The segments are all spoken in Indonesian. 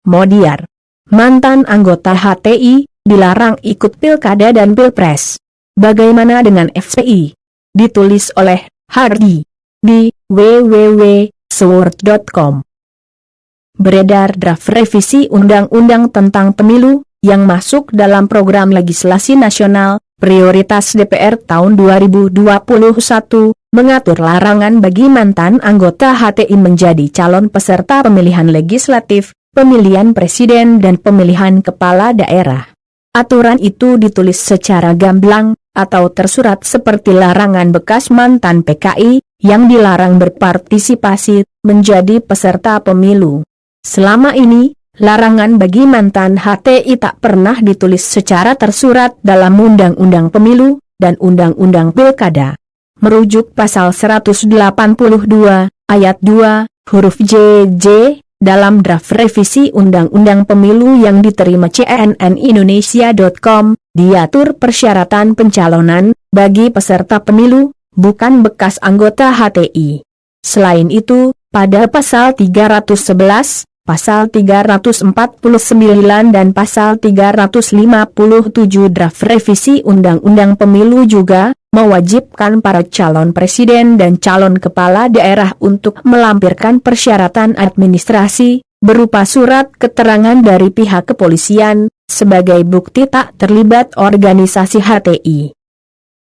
Modiar. Mantan anggota HTI, dilarang ikut pilkada dan pilpres. Bagaimana dengan FPI? Ditulis oleh Hardi di www.sword.com. Beredar draft revisi Undang-Undang tentang Pemilu, yang masuk dalam program legislasi nasional, prioritas DPR tahun 2021, mengatur larangan bagi mantan anggota HTI menjadi calon peserta pemilihan legislatif, pemilihan presiden dan pemilihan kepala daerah. Aturan itu ditulis secara gamblang, atau tersurat seperti larangan bekas mantan PKI, yang dilarang berpartisipasi, menjadi peserta pemilu. Selama ini, larangan bagi mantan HTI tak pernah ditulis secara tersurat dalam Undang-Undang Pemilu, dan Undang-Undang Pilkada. Merujuk pasal 182, ayat 2, huruf JJ, dalam draft revisi Undang-Undang Pemilu yang diterima cnnindonesia.com, diatur persyaratan pencalonan bagi peserta pemilu, bukan bekas anggota HTI. Selain itu, pada pasal 311, pasal 349 dan pasal 357 draft revisi Undang-Undang Pemilu juga mewajibkan para calon presiden dan calon kepala daerah untuk melampirkan persyaratan administrasi, berupa surat keterangan dari pihak kepolisian, sebagai bukti tak terlibat organisasi HTI.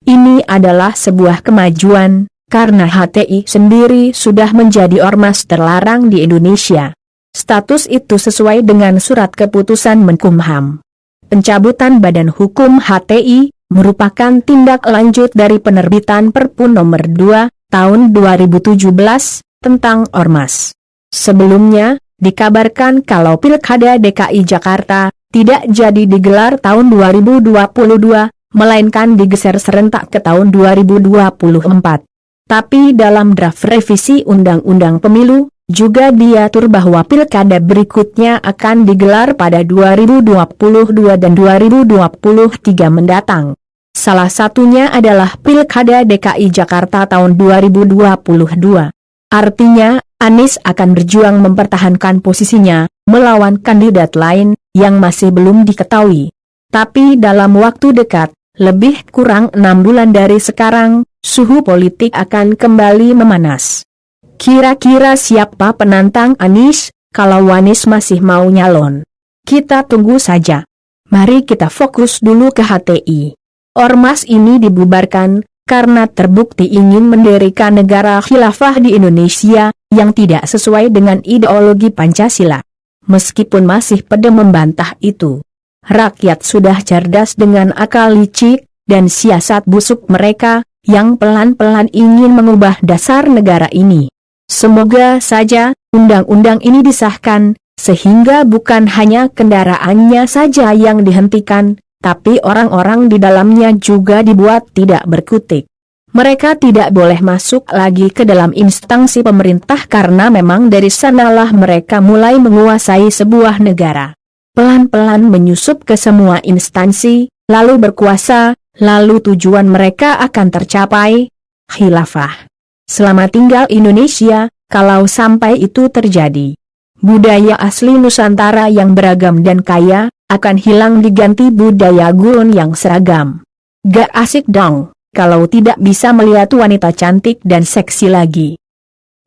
Ini adalah sebuah kemajuan, karena HTI sendiri sudah menjadi ormas terlarang di Indonesia. Status itu sesuai dengan surat keputusan Menkumham. Pencabutan Badan Hukum HTI merupakan tindak lanjut dari penerbitan Perpu Nomor 2, Tahun 2017, tentang Ormas. Sebelumnya, dikabarkan kalau Pilkada DKI Jakarta tidak jadi digelar tahun 2022, melainkan digeser serentak ke tahun 2024. Tapi dalam draft revisi Undang-Undang Pemilu, juga diatur bahwa pilkada berikutnya akan digelar pada 2022 dan 2023 mendatang. Salah satunya adalah Pilkada DKI Jakarta tahun 2022. Artinya, Anies akan berjuang mempertahankan posisinya, melawan kandidat lain, yang masih belum diketahui. Tapi dalam waktu dekat, lebih kurang 6 bulan dari sekarang, suhu politik akan kembali memanas. Kira-kira siapa penantang Anies, kalau Anies masih mau nyalon? Kita tunggu saja. Mari kita fokus dulu ke HTI. Ormas ini dibubarkan, karena terbukti ingin mendirikan negara khilafah di Indonesia, yang tidak sesuai dengan ideologi Pancasila. Meskipun masih pada membantah itu, rakyat sudah cerdas dengan akal licik, dan siasat busuk mereka, yang pelan-pelan ingin mengubah dasar negara ini. Semoga saja, undang-undang ini disahkan, sehingga bukan hanya kendaraannya saja yang dihentikan, tapi orang-orang di dalamnya juga dibuat tidak berkutik. Mereka tidak boleh masuk lagi ke dalam instansi pemerintah karena memang dari sanalah mereka mulai menguasai sebuah negara. Pelan-pelan menyusup ke semua instansi, lalu berkuasa, lalu tujuan mereka akan tercapai, khilafah. Selamat tinggal Indonesia, kalau sampai itu terjadi. Budaya asli Nusantara yang beragam dan kaya, akan hilang diganti budaya gurun yang seragam. Gak asik dong, kalau tidak bisa melihat wanita cantik dan seksi lagi.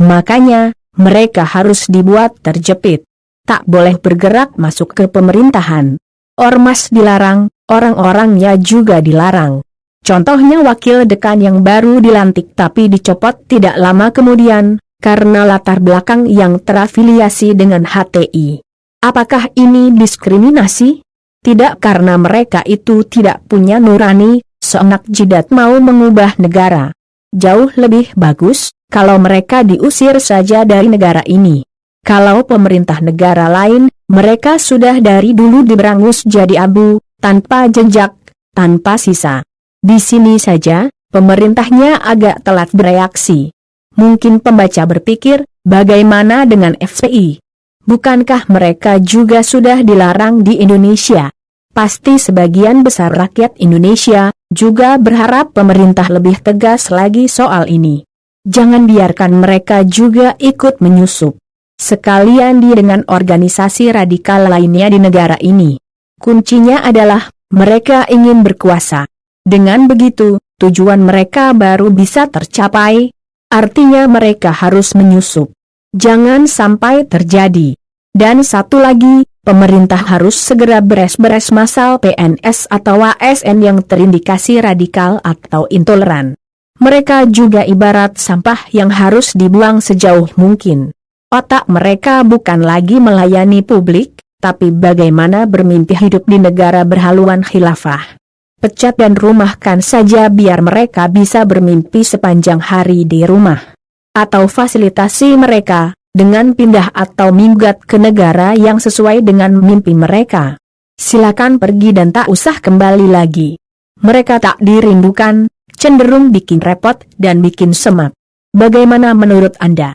Makanya, mereka harus dibuat terjepit. Tak boleh bergerak masuk ke pemerintahan. Ormas dilarang, orang-orangnya juga dilarang. Contohnya wakil dekan yang baru dilantik tapi dicopot tidak lama kemudian, karena latar belakang yang terafiliasi dengan HTI. Apakah ini diskriminasi? Tidak, karena mereka itu tidak punya nurani, seenak jidat mau mengubah negara. Jauh lebih bagus, kalau mereka diusir saja dari negara ini. Kalau pemerintah negara lain, mereka sudah dari dulu diberangus jadi abu, tanpa jejak, tanpa sisa. Di sini saja, pemerintahnya agak telat bereaksi. Mungkin pembaca berpikir, bagaimana dengan FPI? Bukankah mereka juga sudah dilarang di Indonesia? Pasti sebagian besar rakyat Indonesia juga berharap pemerintah lebih tegas lagi soal ini. Jangan biarkan mereka juga ikut menyusup. sekalian dengan organisasi radikal lainnya di negara ini. Kuncinya adalah, mereka ingin berkuasa. Dengan begitu, tujuan mereka baru bisa tercapai. Artinya mereka harus menyusup. Jangan sampai terjadi. Dan satu lagi, pemerintah harus segera beres-beres masal PNS atau ASN yang terindikasi radikal atau intoleran. Mereka juga ibarat sampah yang harus dibuang sejauh mungkin. Otak mereka bukan lagi melayani publik, tapi bagaimana bermimpi hidup di negara berhaluan khilafah. Pecat dan rumahkan saja biar mereka bisa bermimpi sepanjang hari di rumah. Atau fasilitasi mereka dengan pindah atau minggat ke negara yang sesuai dengan mimpi mereka. Silakan pergi dan tak usah kembali lagi. Mereka tak dirindukan, cenderung bikin repot dan bikin semak. Bagaimana menurut Anda?